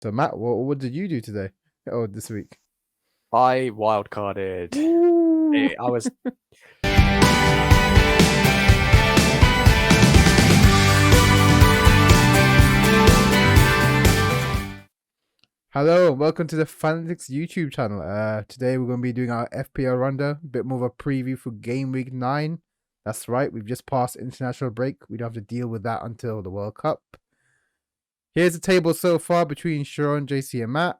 So Matt, what did you do today? Oh, this week. I wildcarded. Ooh. I was Hello, and welcome to the Fanalytics YouTube channel. Today we're going to be doing our Fpl Rundown, a bit more of a preview for game week 9. That's right, we've just passed international break. We don't have to deal with that until the World Cup. Here's the table so far between Sharon, JC, and Matt.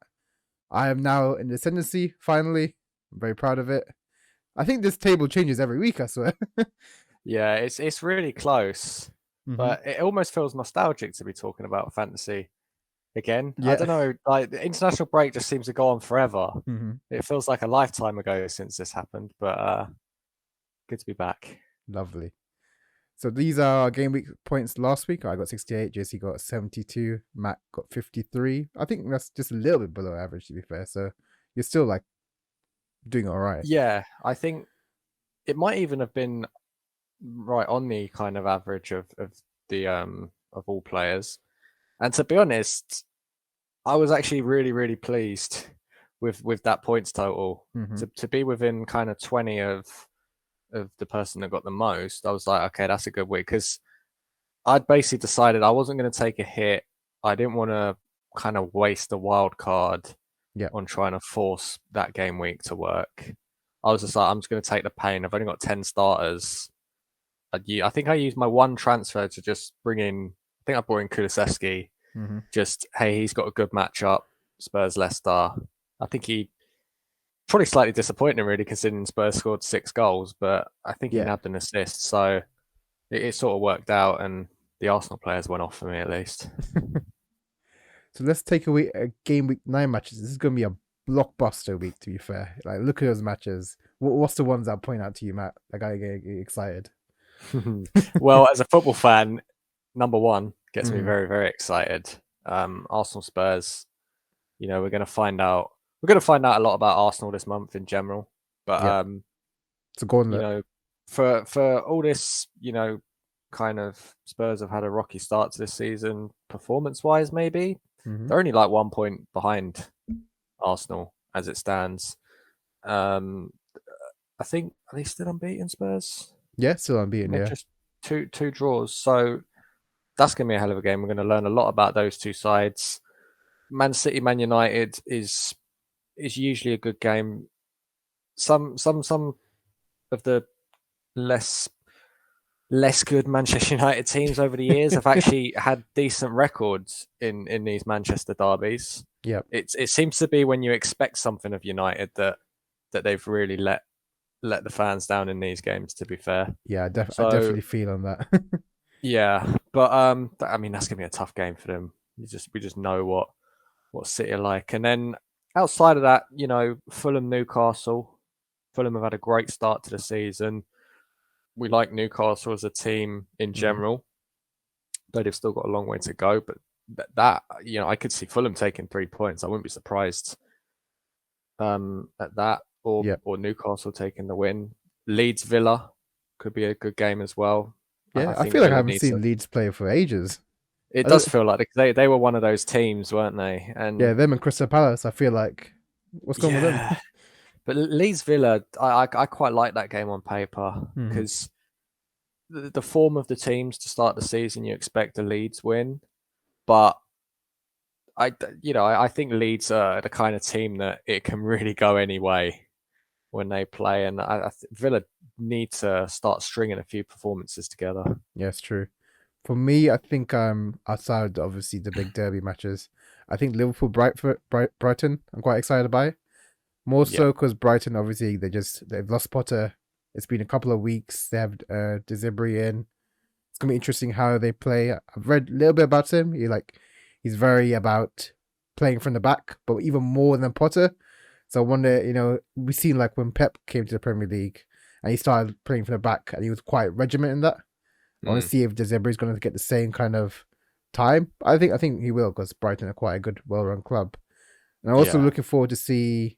I am now in the ascendancy, finally. I'm very proud of it. I think this table changes every week, I swear. yeah, it's really close, but it almost feels nostalgic to be talking about fantasy again. I Yeah. don't know, like the international break just seems to go on forever. Mm-hmm. It feels like a lifetime ago since this happened, but good to be back. Lovely. So these are our game week points last week. I got 68, JC got 72, Matt got 53. I think that's just a little bit below average, to be fair. So you're still like doing all right. Yeah, I think it might even have been right on the kind of average of the of all players. And to be honest, I was actually really pleased with that points total. Mm-hmm. To be within kind of 20 of the person that got the most. I was like, okay, that's a good week, because I'd basically decided I wasn't going to take a hit. I didn't want to kind of waste a wild card Yeah. on trying to force that game week to work. I was just like, I'm just going to take the pain. I've only got 10 starters. I think I used my one transfer to just bring in, I think I brought in Kulusevski. Mm-hmm. Just, hey, he's got a good matchup, Spurs Leicester. I think he probably slightly disappointing, really, considering Spurs scored 6 goals, but I think he Yeah. nabbed an assist. So it sort of worked out, and the Arsenal players went off for me at least. So let's take away a game week 9 matches. This is going to be a blockbuster week, to be fair. Like, look at those matches. What's the ones I'll point out to you, Matt? Like, I get excited. Well, as a football fan, number one gets me Mm-hmm. very excited. Arsenal Spurs. We're going to find out. We're going to find out a lot about Arsenal this month in general. But Yeah. It's a gauntlet. for all this, kind of Spurs have had a rocky start to this season, performance wise. Maybe Mm-hmm. they're only like 1 point behind Arsenal as it stands. I think, are they still unbeaten, Spurs? Yeah, still unbeaten. They're Yeah. just two draws. So that's going to be a hell of a game. We're going to learn a lot about those two sides. Man City, Man United is usually a good game. Some of the less good Manchester United teams over the years have actually had decent records in these Manchester derbies. Yeah. It seems to be when you expect something of United that they've really let the fans down in these games, to be fair. Yeah, I So definitely feel on that. yeah, but I mean, that's gonna be a tough game for them. We just know what City are like, and then outside of that, Fulham, Newcastle. Fulham have had a great start to the season. We like Newcastle as a team in general, but they've still got a long way to go. But that I could see Fulham taking 3 points. I wouldn't be surprised at that, or Yeah. or Newcastle taking the win. Leeds Villa could be a good game as well. Yeah, I I think feel like I Villa haven't needs to. seen Leeds play for ages. It I does don't- feel like they were one of those teams, weren't they? Yeah, And them and Crystal Palace. I feel like what's going with them? yeah, but Leeds Villa, I quite like that game on paper, Mm-hmm. because the form of the teams to start the season, you expect a Leeds win, but I think Leeds are the kind of team that it can really go any way when they play, and Villa need to start stringing a few performances together. Yeah, it's true. For me, I think outside obviously the big derby matches, I think Liverpool Brighton. I'm quite excited by. More Yeah, so because Brighton obviously they've lost Potter. It's been a couple of weeks. They have Desibri in. It's gonna be interesting how they play. I've read a little bit about him. He's very about playing from the back, but even more than Potter. So I wonder, we've seen like when Pep came to the Premier League and he started playing from the back and he was quite regiment in that. I want to see if Desibri is going to get the same kind of time. I think he will, because Brighton are quite a good, well-run club. And I'm also yeah, looking forward to see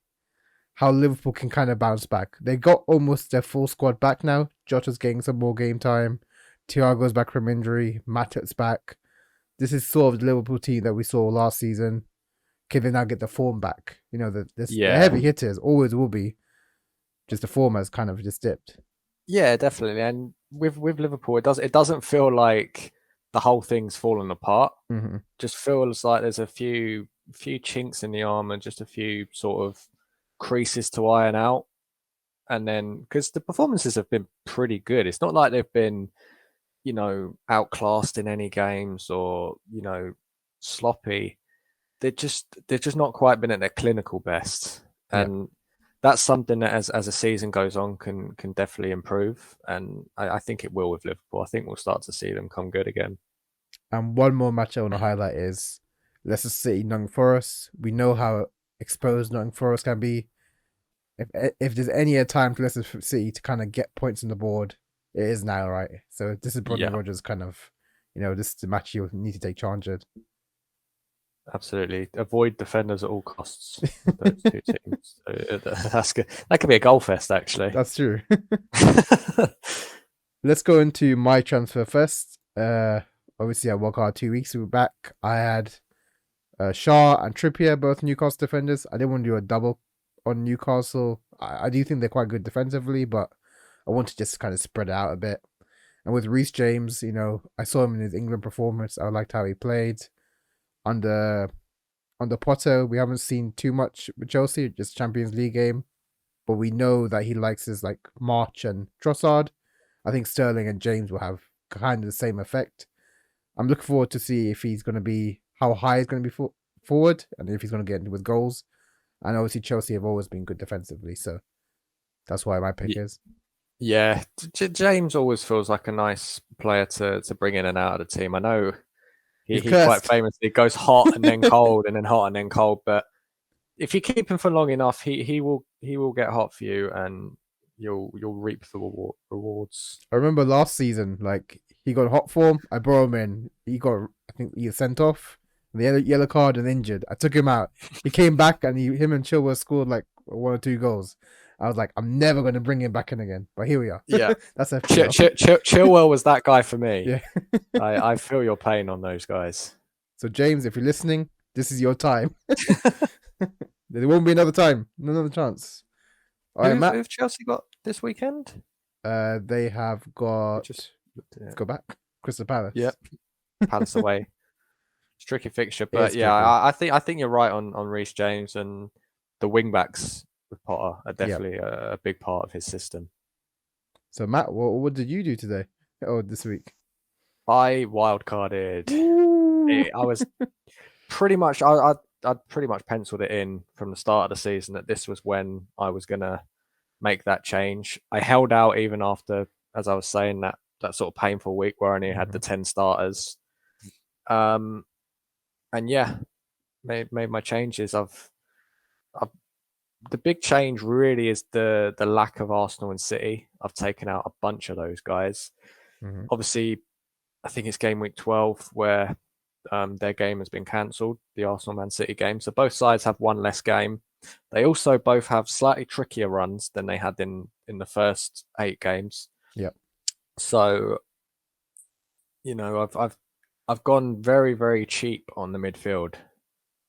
how Liverpool can kind of bounce back. They got almost their full squad back now. Jota's getting some more game time. Thiago's back from injury. Matip's back. This is sort of the Liverpool team that we saw last season. can they now get the form back? You know, the Yeah. heavy hitters always will be. Just the form has kind of just dipped. Yeah, definitely. And with Liverpool, it doesn't feel like the whole thing's fallen apart. Mm-hmm. Just feels like there's a few chinks in the armor, just a few sort of creases to iron out. And then because the performances have been pretty good, it's not like they've been, outclassed in any games or, sloppy. They've just not quite been at their clinical best. Yeah. And that's something that as a season goes on can definitely improve. And I think it will with Liverpool. I think we'll start to see them come good again. And one more match I want to highlight is Leicester City, Nottingham Forest. We know how exposed Nottingham Forest can be. If there's any time for Leicester City to kind of get points on the board, it is now, right? So this is Brendan Yeah, Rodgers kind of, this is the match you need to take charge of. absolutely. Avoid defenders at all costs. Those two teams. So, that's good. That could be a goal fest, actually. That's true. Let's go into my transfer first. Obviously, I work hard 2 weeks. We're back. I had Shaw and Trippier, both Newcastle defenders. I didn't want to do a double on Newcastle. I do think they're quite good defensively, but I want to just kind of spread it out a bit. And with Reece James, I saw him in his England performance. I liked how he played. Under Potter, we haven't seen too much with Chelsea, just Champions League game. But we know that he likes his like March and Trossard. I think Sterling and James will have kind of the same effect. I'm looking forward to see if he's going to be, how high he's going to be forward, and if he's going to get with goals. And obviously Chelsea have always been good defensively, so that's why my pick is. Yeah, James always feels like a nice player to bring in and out of the team. I know he quite famously goes hot and then cold and then hot and then cold, but if you keep him for long enough, he will get hot for you, and you'll reap the rewards. I remember last season, like he got hot form. I brought him in. He got, I think, he sent off, the yellow card and injured. I took him out. He came back and him and Chilwell scored like 1 or 2 goals. I was like, I'm never going to bring him back in again. But here we are. Yeah, that's Chilwell was that guy for me. Yeah, I feel your pain on those guys. So James, if you're listening, this is your time. There won't be another time, another chance. All right, Matt. Who've Chelsea got this weekend? They have got. Let's go back. Crystal Palace. Yep, Palace away. It's a tricky fixture, but yeah, I think you're right on Reece James, and the wing backs with Potter are definitely a big part of his system. So Matt, what did you do today or this week? I wildcarded. I was pretty much I'd pretty much penciled it in from the start of the season that this was when I was gonna make that change. I held out even after, as I was saying, that sort of painful week where I only had the 10 starters. And yeah, made my changes. I've the big change really is the lack of Arsenal and City. I've taken out a bunch of those guys. Mm-hmm. Obviously, I think it's game week 12 where their game has been cancelled, the Arsenal Man City game. So both sides have one less game. They also both have slightly trickier runs than they had in the first 8 games. Yep. So, I've gone very, very cheap on the midfield.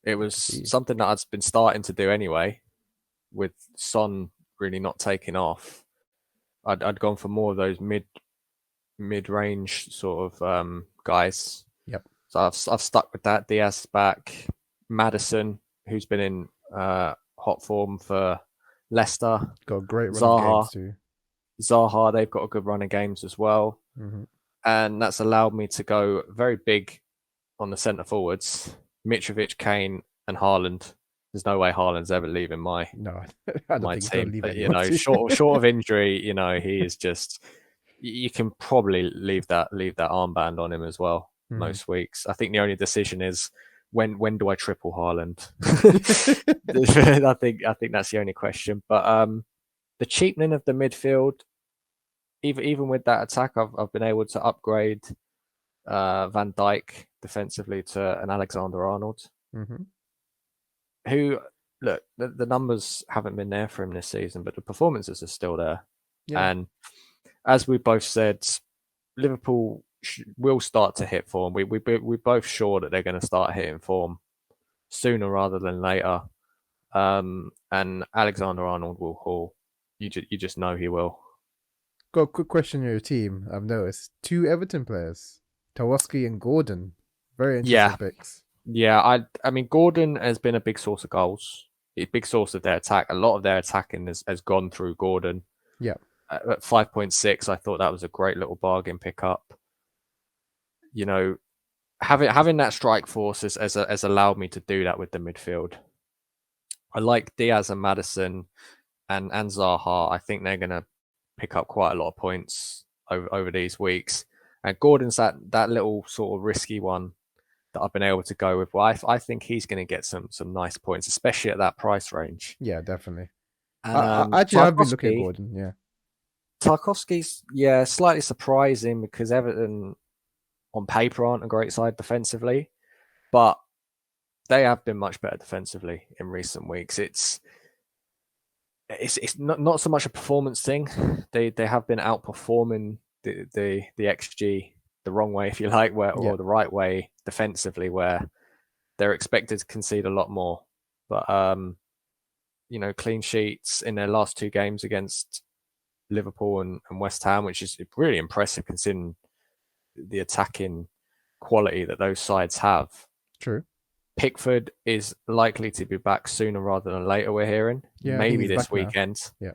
It was something that I'd been starting to do anyway, with Son really not taking off. I'd gone for more of those mid-range sort of guys. Yep. So I've stuck with that. Diaz back, Maddison, who's been in hot form for Leicester. Got a great run of games too. Zaha, they've got a good run of games as well. Mm-hmm. And that's allowed me to go very big on the centre forwards. Mitrovic, Kane and Haaland. There's no way Haaland's ever leaving my team. But, short of injury, he is just... You can probably leave that armband on him as well most weeks. I think the only decision is when do I triple Haaland? I think that's the only question. But the cheapening of the midfield, even with that attack, I've been able to upgrade Van Dijk defensively to an Alexander-Arnold, who, look, the numbers haven't been there for him this season, but the performances are still there. Yeah. And as we both said, Liverpool will start to hit form. We're both sure that they're going to start hitting form. sooner rather than later. And Alexander-Arnold will haul. You just know he will. Got a quick question on your team. I've noticed 2 Everton players, Tawaski and Gordon. Very interesting picks. Yeah. I mean, Gordon has been a big source of goals. A big source of their attack. A lot of their attacking has gone through Gordon. Yeah. At 5.6, I thought that was a great little bargain pickup. You know, having that strike force has allowed me to do that with the midfield. I like Diaz and Maddison and Zaha. I think they're going to pick up quite a lot of points over these weeks. And Gordon's that little sort of risky one that I've been able to go with. Well, I think he's going to get some nice points, especially at that price range. Yeah, definitely. And I actually have been looking at Gordon, yeah. Tarkowski's, slightly surprising because Everton on paper aren't a great side defensively, but they have been much better defensively in recent weeks. It's not so much a performance thing. They have been outperforming the XG the wrong way, if you like, or the right way defensively, where they're expected to concede a lot more. But clean sheets in their last 2 games against Liverpool and West Ham, which is really impressive considering the attacking quality that those sides have. True. Pickford is likely to be back sooner rather than later, we're hearing. Yeah, maybe this weekend. Now. Yeah.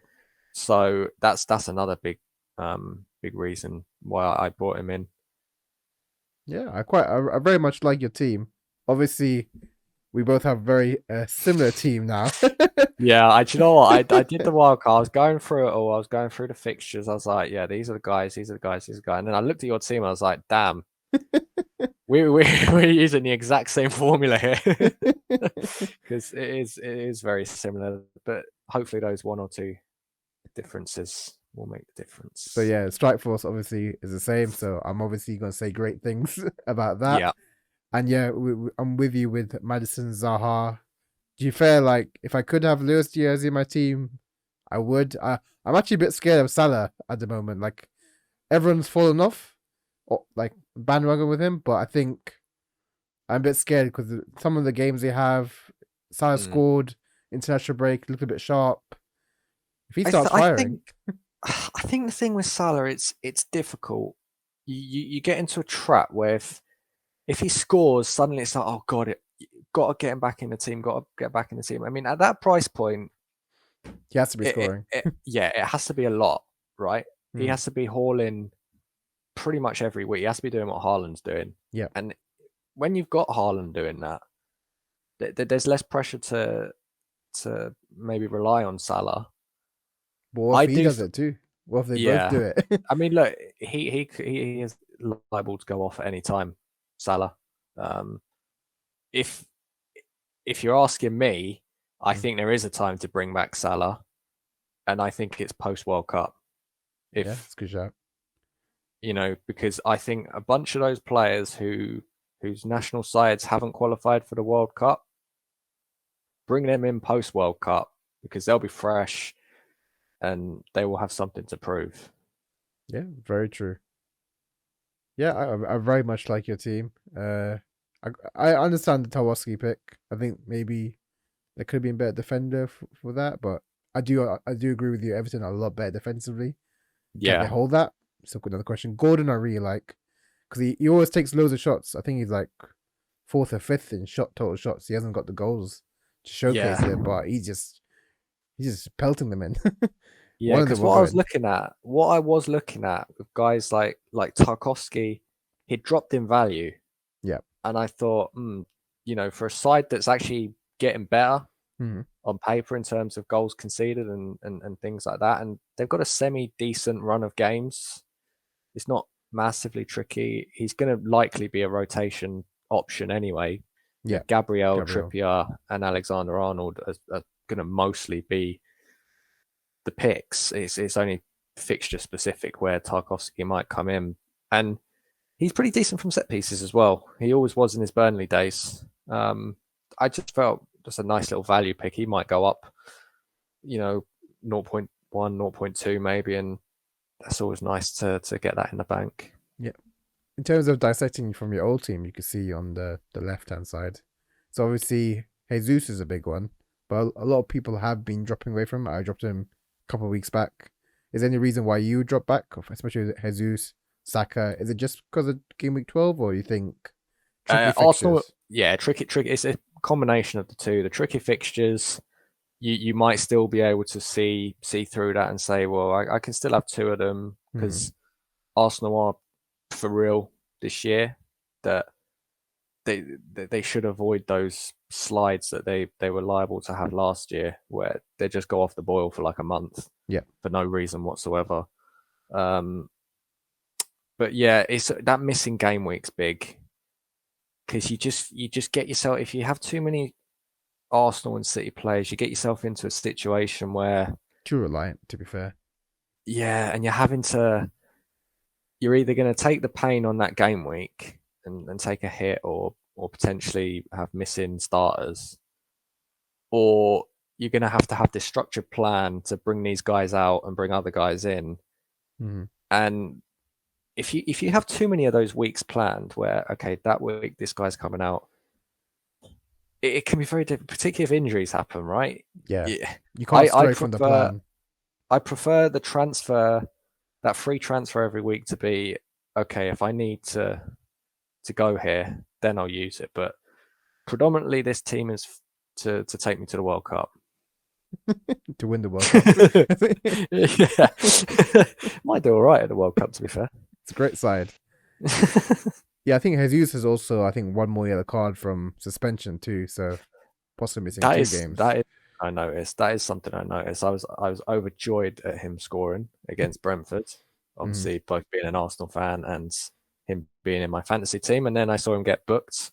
So that's another big reason why I brought him in. Yeah, I very much like your team. Obviously, we both have very similar team now. Yeah, you know what? I did the wild card. I was going through it all. I was going through the fixtures. I was like, yeah, these are the guys. And then I looked at your team. I was like, damn, we're using the exact same formula here because it is very similar. But hopefully, those 1 or 2 differences will make the difference. So yeah, strike force obviously is the same. So I'm obviously going to say great things about that. Yeah. And yeah, I'm with you with Maddison, Zaha. Do you feel like if I could have Luis Diaz in my team, I would. I'm actually a bit scared of Salah at the moment. Like everyone's fallen off, or like bandwagon with him, but I think I'm a bit scared because some of the games they have, Salah scored, international break, looked a bit sharp. If he starts firing, I think the thing with Salah, it's difficult. You get into a trap where if he scores, suddenly it's like, oh god, got to get him back in the team. Got to get back in the team. I mean, at that price point, he has to be scoring. It has to be a lot, right? He has to be hauling pretty much every week. He has to be doing what Haaland's doing. Yeah. And when you've got Haaland doing that, there's less pressure to maybe rely on Salah. But what if he does it too? What if they both do it? I mean, look, he is liable to go off at any time, Salah. If you're asking me, I think there is a time to bring back Salah, and I think it's post World Cup. That's a good shout. Because I think a bunch of those players whose national sides haven't qualified for the World Cup, bring them in post World Cup because they'll be fresh and they will have something to prove. Yeah, very true. Yeah, I very much like your team. I understand the Tawaski pick. I think maybe there could have been a better defender for that, but I do agree with you. Everton are a lot better defensively. Can they hold that? So another question. Gordon, I really like because he always takes loads of shots. I think he's like 4th or 5th in total shots. He hasn't got the goals to showcase it, but he's just pelting them in. Yeah, because what I was looking at with guys like Tarkowski, he dropped in value. Yeah. And I thought, for a side that's actually getting better on paper in terms of goals conceded and things like that, and they've got a semi-decent run of games. It's not massively tricky. He's going to likely be a rotation option anyway. Yeah. Gabriel, Trippier, and Alexander-Arnold are going to mostly be the picks. It's only fixture specific where Tarkowski might come in, and he's pretty decent from set pieces as well. He always was in his Burnley days. I just felt just a nice little value pick. He might go up, 0.1, 0.2 maybe, and that's always nice to get that in the bank. Yeah. In terms of dissecting from your old team, you can see on the left-hand side. So obviously Jesus is a big one, but a lot of people have been dropping away from him. I dropped him a couple of weeks back. Is there any reason why you drop back, especially with Jesus, Saka? Is it just because of game week 12, or you think tricky Arsenal, fixtures? yeah, tricky. It's a combination of the two. The tricky fixtures, you might still be able to see through that and say, well, I can still have two of them because Arsenal are for real this year. That they should avoid those slides that they were liable to have last year, where they just go off the boil for like a month, for no reason whatsoever. But yeah, it's that missing game week's big because you just get yourself, if you have too many Arsenal and City players, you get yourself into a situation where Too reliant, to be fair. yeah, and you're either going to take the pain on that game week and take a hit or potentially have missing starters, or you're going to have this structured plan to bring these guys out and bring other guys in. And if you have too many of those weeks planned where, okay, that week this guy's coming out, it can be very difficult, particularly if injuries happen, right? Yeah. You can't stray from the plan. I prefer the transfer, that free transfer every week, to be, okay, if I need to go here, then I'll use it. But predominantly this team is to take me to the World Cup. To win the World Cup. Yeah. Might do all right at the World Cup, to be fair. It's a great side. Yeah, I think Jesus has also, one more yellow card from suspension too, so possibly missing 2 games. I noticed. That is something I noticed. I was overjoyed at him scoring against Brentford. Obviously, both being an Arsenal fan and him being in my fantasy team, and then I saw him get booked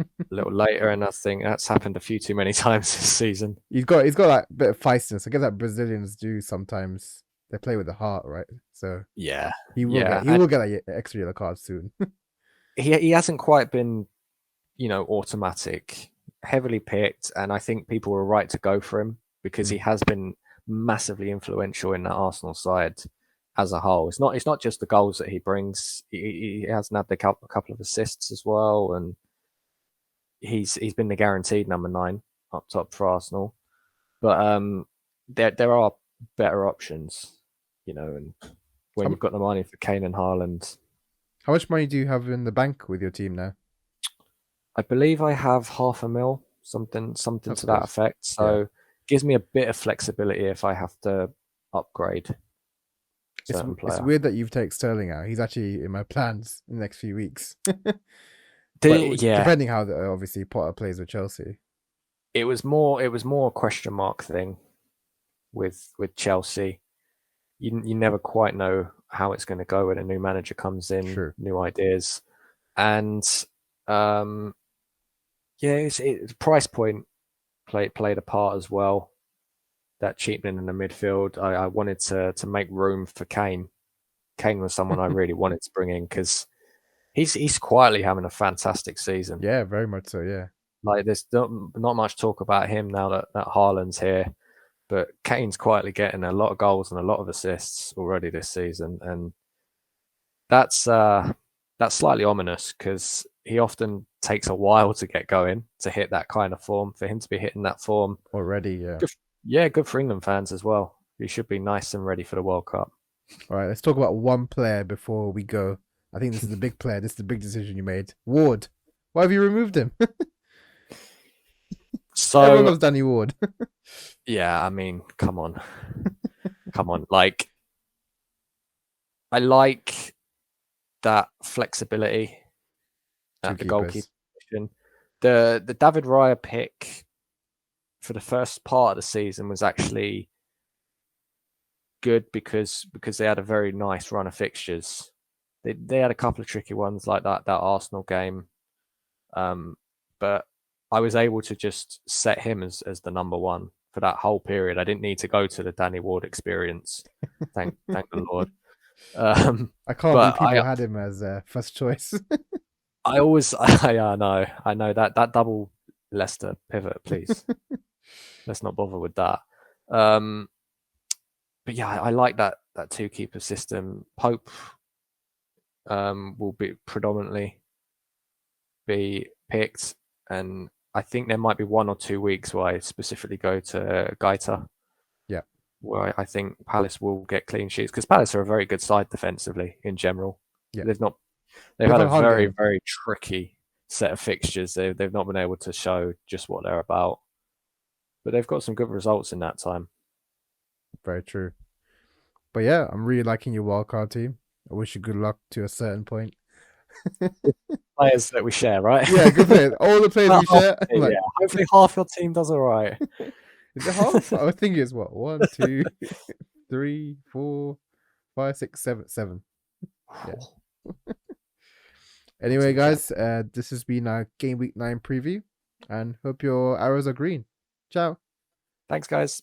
a little later, and I think that's happened a few too many times this season. He's got that bit of feistiness. I guess that Brazilians do sometimes. They play with the heart, right? So yeah, he will get that extra yellow card soon. he hasn't quite been, automatic, heavily picked, and I think people were right to go for him because he has been massively influential in that Arsenal side as a whole. It's not just the goals that he brings. He has nabbed a couple of assists as well, and he's been the guaranteed number 9 up top for Arsenal. But there are better options, and when you've got the money for Kane and Haaland. How much money do you have in the bank with your team now? I believe I have $500,000, something to that effect. So it gives me a bit of flexibility if I have to upgrade. It's weird that you've taken Sterling out. He's actually in my plans in the next few weeks. Depending how obviously Potter plays with Chelsea. It was more a question mark thing with Chelsea. You never quite know how it's going to go when a new manager comes in, new ideas, and the price point played a part as well. That cheapening in the midfield, I wanted to make room for Kane. Kane was someone I really wanted to bring in because he's quietly having a fantastic season. Yeah, very much so. Yeah, like there's not much talk about him now that Haaland's here. But Kane's quietly getting a lot of goals and a lot of assists already this season, and that's slightly ominous because he often takes a while to get going, to hit that kind of form. For him to be hitting that form already, good for England fans as well. He should be nice and ready for the World Cup. All right, let's talk about one player before we go. I think this is the big player. This is the big decision you made. Ward. Why have you removed him? So everyone loves Danny Ward. Yeah, I mean, come on. Like, I like that flexibility at the goalkeeper position. The David Raya pick for the first part of the season was actually good because they had a very nice run of fixtures. They had a couple of tricky ones like that Arsenal game, but I was able to just set him as the number 1 for that whole period. I didn't need to go to the Danny Ward experience. Thank the Lord. I can't believe people had him as first choice. I know that double Leicester pivot, please. Let's not bother with that. But yeah, I like that 2-keeper system. Pope will be predominantly be picked, and I think there might be 1 or 2 weeks where I specifically go to Gaeta. Yeah. Where I think Palace will get clean sheets, because Palace are a very good side defensively in general. Yeah. They've They've had had a a hard very, game. very tricky set of fixtures. They've not been able to show just what they're about. But they've got some good results in that time. Very true. But yeah, I'm really liking your wildcard team. I wish you good luck to a certain point. Players that we share, right? Yeah, good players. All the players we share. Yeah, hopefully half your team does all right. Is it half? I think it's what? 1, 2, 3, 4, 5, 6, 7, 7. Yeah. Anyway, guys, this has been our Game Week 9 preview, and hope your arrows are green. Ciao. Thanks, guys.